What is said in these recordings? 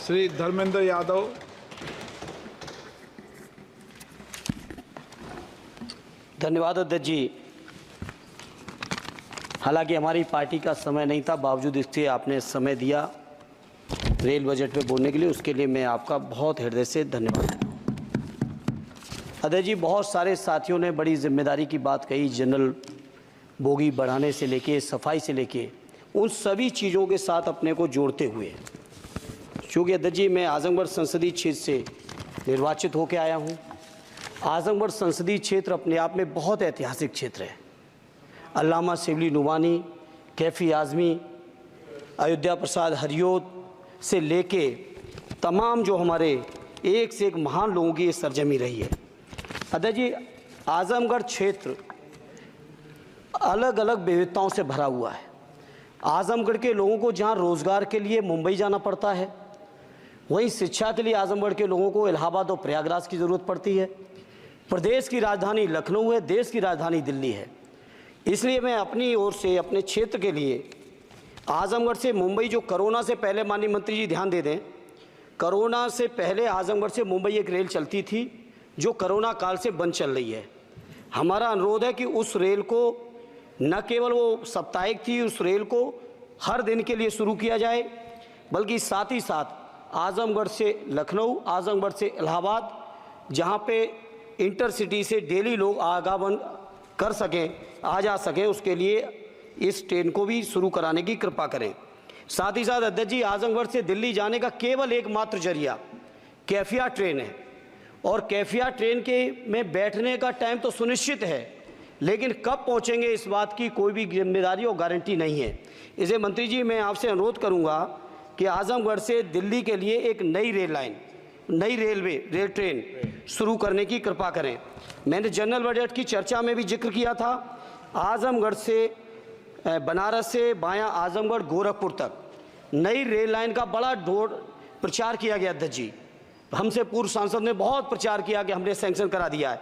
श्री धर्मेंद्र यादव। धन्यवाद अध्यक्ष जी। हालांकि हमारी पार्टी का समय नहीं था, बावजूद इसके आपने समय दिया रेल बजट पे बोलने के लिए, उसके लिए मैं आपका बहुत हृदय से धन्यवाद। अध्यक्ष जी, बहुत सारे साथियों ने बड़ी जिम्मेदारी की बात कही, जनरल बोगी बढ़ाने से लेके सफाई से लेके उन सभी चीज़ों के साथ अपने को जोड़ते हुए, चूँकि अध्यक्ष जी मैं आजमगढ़ संसदीय क्षेत्र से निर्वाचित होकर आया हूँ। आजमगढ़ संसदीय क्षेत्र अपने आप में बहुत ऐतिहासिक क्षेत्र है। अल्लामा शिबली नुमानी, कैफ़ी आज़मी, अयोध्या प्रसाद हरियोत से लेके तमाम जो हमारे एक से एक महान लोगों की ये सरजमी रही है। अध्यक्ष जी, आजमगढ़ क्षेत्र अलग अलग विविधताओं से भरा हुआ है। आजमगढ़ के लोगों को जहाँ रोज़गार के लिए मुंबई जाना पड़ता है, वहीं शिक्षा के लिए आजमगढ़ के लोगों को इलाहाबाद और प्रयागराज की ज़रूरत पड़ती है। प्रदेश की राजधानी लखनऊ है, देश की राजधानी दिल्ली है। इसलिए मैं अपनी ओर से अपने क्षेत्र के लिए आजमगढ़ से मुंबई, जो कोरोना से पहले, माननीय मंत्री जी ध्यान दे दें, कोरोना से पहले आजमगढ़ से मुंबई एक रेल चलती थी जो कोरोना काल से बंद चल रही है। हमारा अनुरोध है कि उस रेल को न केवल वो साप्ताहिक थी, उस रेल को हर दिन के लिए शुरू किया जाए, बल्कि साथ ही साथ आजमगढ़ से लखनऊ, आजमगढ़ से इलाहाबाद, जहाँ पे इंटरसिटी से डेली लोग आवागमन कर सकें, आ जा सकें, उसके लिए इस ट्रेन को भी शुरू कराने की कृपा करें। साथ ही साथ अध्यक्ष जी, आजमगढ़ से दिल्ली जाने का केवल एकमात्र जरिया कैफिया ट्रेन है, और कैफिया ट्रेन के में बैठने का टाइम तो सुनिश्चित है, लेकिन कब पहुंचेंगे इस बात की कोई भी जिम्मेदारी और गारंटी नहीं है। इसलिए मंत्री जी मैं आपसे अनुरोध करूंगा कि आजमगढ़ से दिल्ली के लिए एक नई रेल लाइन, नई रेल ट्रेन शुरू करने की कृपा करें। मैंने जनरल बजट की चर्चा में भी जिक्र किया था, आजमगढ़ से बनारस से बायां आजमगढ़ गोरखपुर तक नई रेल लाइन का बड़ा प्रचार किया गया अध्यक्ष जी। हमसे पूर्व सांसद ने बहुत प्रचार किया कि हमने सैंक्शन करा दिया है,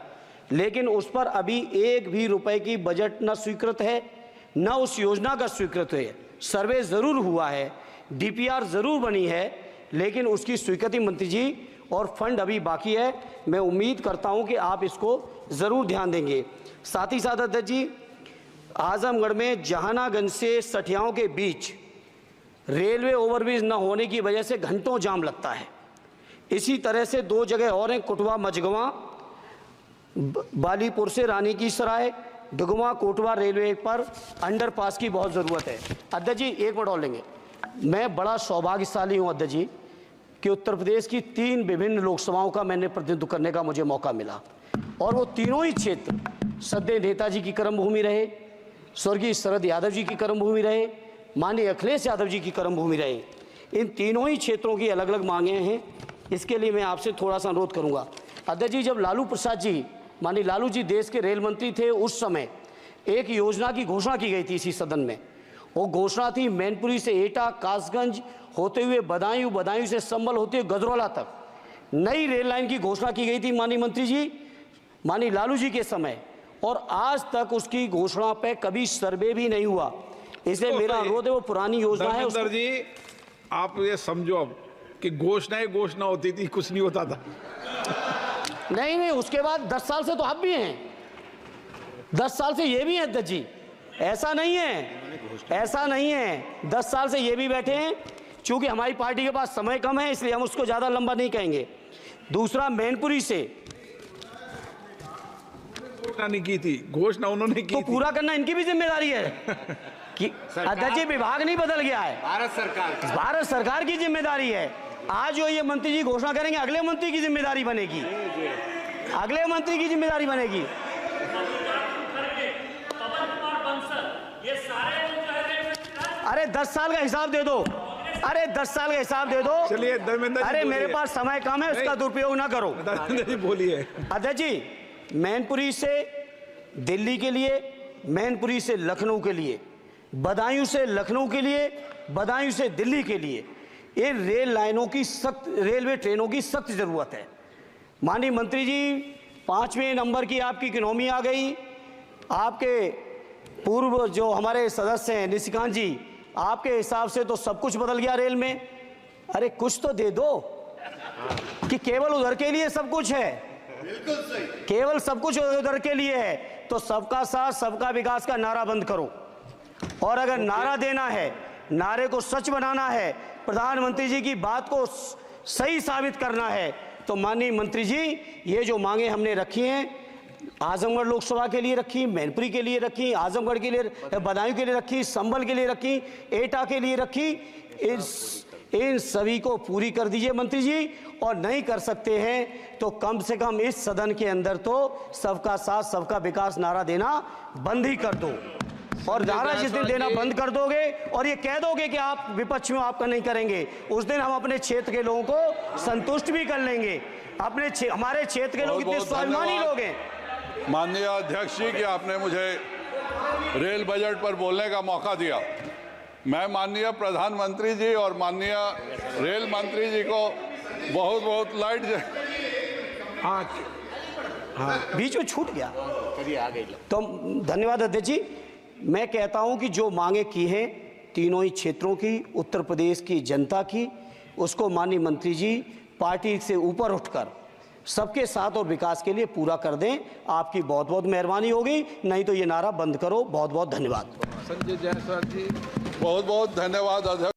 लेकिन उस पर अभी एक भी रुपए की बजट न स्वीकृत है, न उस योजना का स्वीकृत है। सर्वे ज़रूर हुआ है, डीपीआर ज़रूर बनी है, लेकिन उसकी स्वीकृति मंत्री जी और फंड अभी बाकी है। मैं उम्मीद करता हूं कि आप इसको ज़रूर ध्यान देंगे। साथ ही साथ अध्यक्ष जी, आजमगढ़ में जहानागंज से सठियाओं के बीच रेलवे ओवरब्रिज न होने की वजह से घंटों जाम लगता है। इसी तरह से दो जगह और हैं, कुटवा मझगवा, बालीपुर से रानी की सराय, डुगवा कोटवा रेलवे पर अंडरपास की बहुत ज़रूरत है। अध्यक्ष जी एक मिनट और लेंगे। मैं बड़ा सौभाग्यशाली हूँ अध्यक्ष जी कि उत्तर प्रदेश की 3 विभिन्न लोकसभाओं का मैंने प्रतिनिधित्व करने का मुझे मौका मिला, और वो तीनों ही क्षेत्र सदैव नेताजी की कर्मभूमि रहे, स्वर्गीय शरद यादव जी की कर्मभूमि रहे, माननीय अखिलेश यादव जी की कर्मभूमि रहे। इन तीनों ही क्षेत्रों की अलग अलग मांगें हैं। इसके लिए मैं आपसे थोड़ा सा अनुरोध करूंगा अध्यक्ष जी, जब लालू प्रसाद जी, माननीय लालू जी देश के रेल मंत्री थे, उस समय एक योजना की घोषणा की गई थी इसी सदन में। वो घोषणा थी मैनपुरी से एटा, कासगंज होते हुए बदायूं, बदायूं से संभल होते हुए गजरौला तक नई रेल लाइन की घोषणा की गई थी माननीय मंत्री जी, माननीय लालू जी के समय, और आज तक उसकी घोषणा पे कभी सर्वे भी नहीं हुआ। इसलिए मेरा अनुरोध है, वो पुरानी योजना है। धर्मेंद्र जी आप ये समझो अब कि घोषणाएं घोषणा होती थी, कुछ नहीं होता था। नहीं, उसके बाद 10 साल से तो आप भी हैं, 10 साल से ये भी हैं अध्यक्ष जी, ऐसा नहीं है 10 साल से ये भी बैठे हैं। चूंकि हमारी पार्टी के पास समय कम है, इसलिए हम उसको ज़्यादा लंबा नहीं कहेंगे। दूसरा, मैनपुरी से घोषणा नहीं की थी, घोषणा उन्होंने की तो पूरा करना इनकी भी जिम्मेदारी है कि अध्यक्ष जी विभाग नहीं बदल गया है, भारत सरकार की जिम्मेदारी है। आज जो ये मंत्री जी घोषणा करेंगे, अगले मंत्री की जिम्मेदारी बनेगी, अगले मंत्री की जिम्मेदारी बनेगी। अरे 10 साल का हिसाब दे दो, अरे 10 साल का हिसाब दे दो। चलिए धर्मेंद्र जी, अरे मेरे पास समय कम है, उसका दुरुपयोग ना करो। धर्मेंद्र जी बोलिए। अध्यक्ष जी, मैनपुरी से दिल्ली के लिए, मैनपुरी से लखनऊ के लिए, बदायूं से लखनऊ के लिए, बदायूं से दिल्ली के लिए ये रेल लाइनों की सख्त, रेलवे ट्रेनों की सख्त ज़रूरत है। माननीय मंत्री जी, 5वें नंबर की आपकी इकोनॉमी आ गई। आपके पूर्व जो हमारे सदस्य हैं निशिकांत जी, आपके हिसाब से तो सब कुछ बदल गया रेल में। अरे कुछ तो दे दो कि केवल उधर के लिए सब कुछ है। बिल्कुल सही। केवल सब कुछ उधर के लिए है तो सबका साथ सबका विकास का नारा बंद करो। और अगर नारा देना है, नारे को सच बनाना है, प्रधानमंत्री जी की बात को सही साबित करना है, तो माननीय मंत्री जी ये जो मांगे हमने रखी हैं, आजमगढ़ लोकसभा के लिए रखी, मैनपुरी के लिए रखी, आजमगढ़ के लिए, बदायूं के लिए रखी, संभल के लिए रखी, एटा के लिए रखी, इन सभी को पूरी कर दीजिए मंत्री जी। और नहीं कर सकते हैं तो कम से कम इस सदन के अंदर तो सबका साथ सबका विकास नारा देना बंद ही कर दो। और नारा जिस दिन देना बंद कर दोगे और ये कह दोगे कि आप विपक्ष में आपका नहीं करेंगे, उस दिन हम अपने क्षेत्र के लोगों को संतुष्ट भी कर लेंगे। हमारे क्षेत्र के लोग इतने स्वाभिमानी लोग हैं। माननीय अध्यक्ष जी कि आपने मुझे रेल बजट पर बोलने का मौका दिया। मैं माननीय प्रधानमंत्री जी और माननीय रेल मंत्री जी को बहुत बहुत लाइट बीच में छूट गया तो धन्यवाद अध्यक्ष जी। मैं कहता हूं कि जो मांगे की हैं तीनों ही क्षेत्रों की, उत्तर प्रदेश की जनता की, उसको माननीय मंत्री जी पार्टी से ऊपर उठकर सबके साथ और विकास के लिए पूरा कर दें। आपकी बहुत बहुत मेहरबानी होगी, नहीं तो ये नारा बंद करो। बहुत बहुत धन्यवाद। संजय जायसवाल जी। बहुत बहुत धन्यवाद अध्यक्ष।